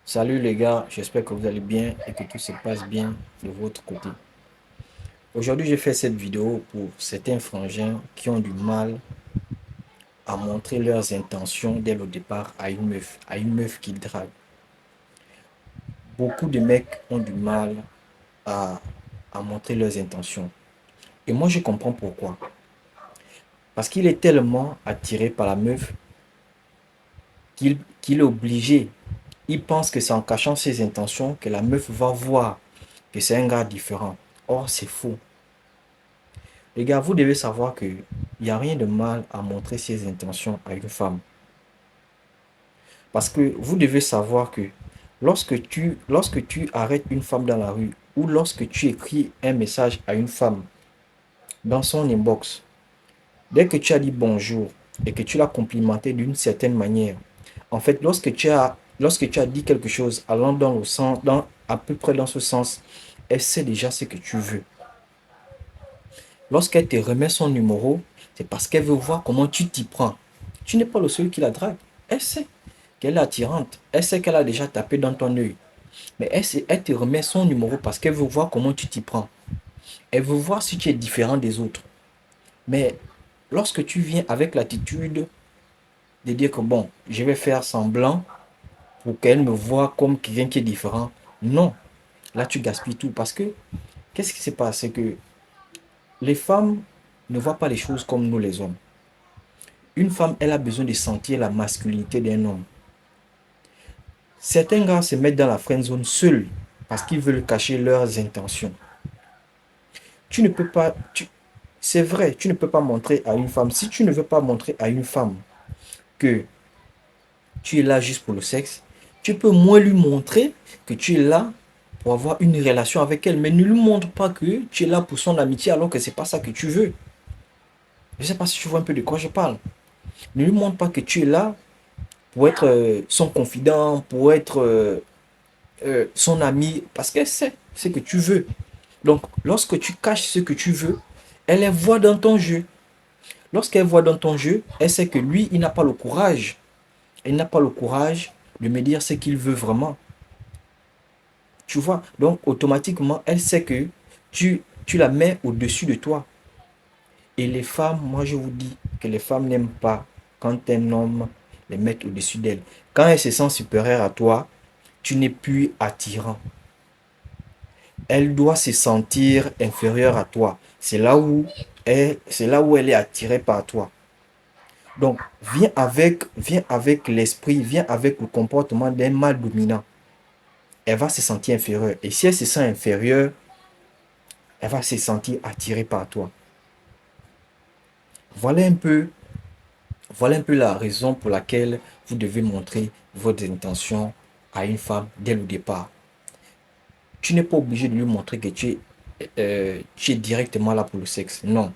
Salut les gars, j'espère que vous allez bien et que tout se passe bien de votre côté. Aujourd'hui, j'ai fait cette vidéo pour certains frangins qui ont du mal à montrer leurs intentions dès le départ à une meuf qu'ils draguent. Beaucoup de mecs ont du mal à, à montrer leurs intentions. Et moi, je comprends pourquoi. Parce qu'il est tellement attiré par la meuf qu'il est obligé. Il pense que c'est en cachant ses intentions que la meuf va voir que c'est un gars différent. Or, c'est faux. Les gars, vous devez savoir que il n'y a rien de mal à montrer ses intentions à une femme. Parce que vous devez savoir que lorsque tu arrêtes une femme dans la rue ou lorsque tu écris un message à une femme dans son inbox, dès que tu as dit bonjour et que tu l'as complimenté d'une certaine manière, en fait, lorsque tu as dit quelque chose allant dans le sens, à peu près dans ce sens, elle sait déjà ce que tu veux. Lorsqu'elle te remet son numéro, c'est parce qu'elle veut voir comment tu t'y prends. Tu n'es pas le seul qui la drague. Elle sait qu'elle est attirante. Elle sait qu'elle a déjà tapé dans ton œil. Mais elle te remet son numéro parce qu'elle veut voir comment tu t'y prends. Elle veut voir si tu es différent des autres. Mais lorsque tu viens avec l'attitude de dire que bon, je vais faire semblant pour qu'elle me voie comme quelqu'un qui est différent, non. Là, tu gaspilles tout parce que qu'est-ce qui se passe? C'est que les femmes ne voient pas les choses comme nous les hommes. Une femme, elle a besoin de sentir la masculinité d'un homme. Certains gars se mettent dans la friend zone seuls parce qu'ils veulent cacher leurs intentions. Tu ne peux pas, c'est vrai, tu ne peux pas montrer à une femme, si tu ne veux pas montrer à une femme que tu es là juste pour le sexe, tu peux moins lui montrer que tu es là pour avoir une relation avec elle, mais ne lui montre pas que tu es là pour son amitié alors que c'est pas ça que tu veux. Je ne sais pas si tu vois un peu de quoi je parle. Ne lui montre pas que tu es là pour être son confident, pour être son ami, parce qu'elle sait ce que tu veux. Donc, lorsque tu caches ce que tu veux, elle les voit dans ton jeu. Lorsqu'elle voit dans ton jeu, elle sait que lui, il n'a pas le courage. Il n'a pas le courage de me dire ce qu'il veut vraiment. Tu vois, donc automatiquement, elle sait que tu la mets au-dessus de toi. Et les femmes, moi je vous dis que les femmes n'aiment pas quand un homme les met au-dessus d'elle. Quand elle se sent supérieure à toi, tu n'es plus attirant. Elle doit se sentir inférieure à toi. C'est là où elle est attirée par toi. Donc, viens avec l'esprit, viens avec le comportement d'un mâle dominant. Elle va se sentir inférieure. Et si elle se sent inférieure, elle va se sentir attirée par toi. Voilà un peu, voilà un peu la raison pour laquelle vous devez montrer votre intention à une femme dès le départ. Tu n'es pas obligé de lui montrer que tu es directement là pour le sexe. Non.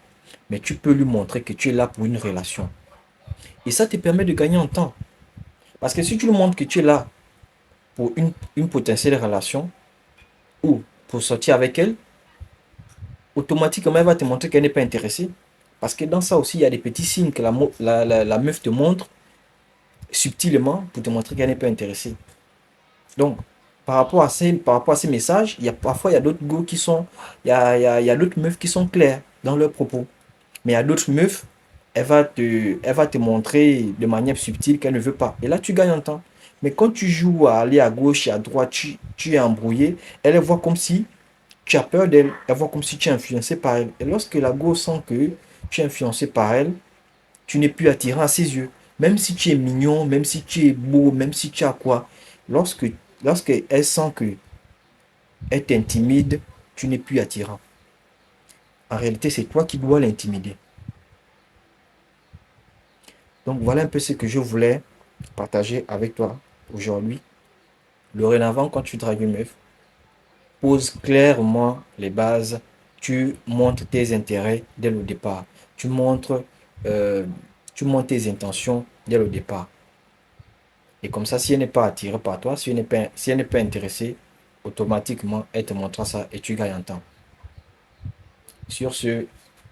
Mais tu peux lui montrer que tu es là pour une relation. Et ça te permet de gagner en temps. Parce que si tu lui montres que tu es là pour une potentielle relation ou pour sortir avec elle, automatiquement elle va te montrer qu'elle n'est pas intéressée. Parce que dans ça aussi, il y a des petits signes que la meuf te montre subtilement pour te montrer qu'elle n'est pas intéressée. Donc, par rapport à ces messages, parfois il y a d'autres go qui sont, il y a d'autres meufs qui sont claires dans leurs propos. Mais il y a d'autres meufs, elle va te montrer de manière subtile qu'elle ne veut pas. Et là, tu gagnes en temps. Mais quand tu joues à aller à gauche et à droite, tu es embrouillé, elle voit comme si tu as peur d'elle, elle voit comme si tu es influencé par elle. Et lorsque la go sent que tu es influencé par elle, tu n'es plus attirant à ses yeux. Même si tu es mignon, même si tu es beau, même si tu as quoi, lorsque, lorsque elle sent que elle t'intimide, tu n'es plus attirant. En réalité, c'est toi qui dois l'intimider. Donc voilà un peu ce que je voulais partager avec toi aujourd'hui. Dorénavant, quand tu dragues une meuf, pose clairement les bases. Tu montres tes intérêts dès le départ. Tu montres, euh, tu montres tes intentions dès le départ. Et comme ça, si elle n'est pas attirée par toi, si elle n'est pas intéressée, automatiquement, elle te montrera ça et tu gagnes en temps. Sur ce,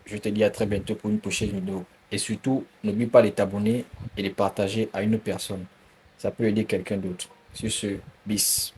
je te dis à très bientôt pour une prochaine vidéo. Et surtout, n'oublie pas de t'abonner et de partager à une personne. Ça peut aider quelqu'un d'autre. Sur ce, bis.